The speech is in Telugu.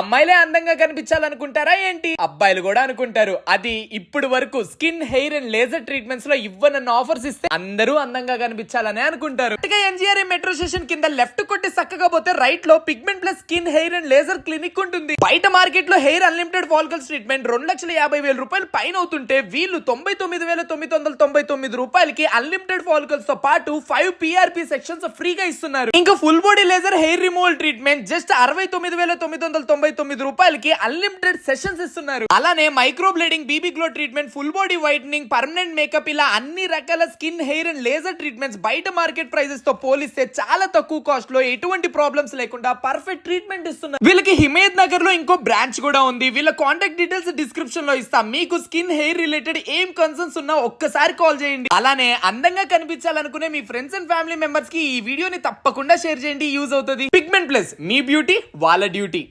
అమ్మాయిలే అందంగా కనిపించాలనుకుంటారా ఏంటి? అబ్బాయిలు కూడా అనుకుంటారు. అది ఇప్పుడు వరకు skin, hair and laser treatments లో ఇవ్వనన్న ఆఫర్స్ ఇస్తే అందరూ అందంగా కనిపించాలని అనుకుంటారు. ఎన్జిఆర్ఏ మెట్రో స్టేషన్ కింద లెఫ్ట్ కొట్టి చక్కగా పోతే రైట్ లో pigment plus skin, hair and laser clinic ఉంటుంది. బయట మార్కెట్ లో హెయిర్ అన్లిమిటెడ్ ఫాలికల్స్ ట్రీట్మెంట్ 2,50,000 రూపాయలు పైన అవుతుంటే వీళ్ళు 99,999 రూపాయలకి అన్లిమిటెడ్ ఫాలికల్స్ తో పాటు 5 PRP సెక్షన్స్ ఫ్రీగా ఇస్తున్నారు. ఇంకా full body laser hair removal treatment just 69,999 రూపాయలకి అన్లిమిటెడ్ సెషన్స్ ఇస్తున్నారు. అలానే microblading, BB glow treatment, full body whitening, permanent makeup ఇలా అన్ని రకాల skin, hair and laser treatments బయట మార్కెట్ ప్రైజెస్ తో పోలిస్తే చాలా తక్కువ కాస్ట్ లో ఎటువంటి ప్రాబ్లమ్స్ లేకుండా పర్ఫెక్ట్ ట్రీట్మెంట్ ఇస్తున్నారు. వీళ్ళకి హిమయత్ నగర్ లో ఇంకో బ్రాంచ్ కూడా ఉంది. వీళ్ళ కాంటాక్ట్ డీటెయిల్స్ డిస్క్రిప్షన్ లో ఇస్తా. మీకు స్కిన్, హెయిర్ రిలేటెడ్ ఏం కన్సర్న్స్ ఉన్నా ఒక్కసారి కాల్ చేయండి. అలానే అందంగా కనిపించాలనుకునే మీ ఫ్రెండ్స్ అండ్ ఫ్యామిలీ మెంబర్స్ కి ఈ వీడియోని తప్పకుండా షేర్ చేయండి, యూజ్ అవుతుంది. పిగ్మెంట్ ప్లస్ మీ బ్యూటీ వాళ్ళ డ్యూటీ.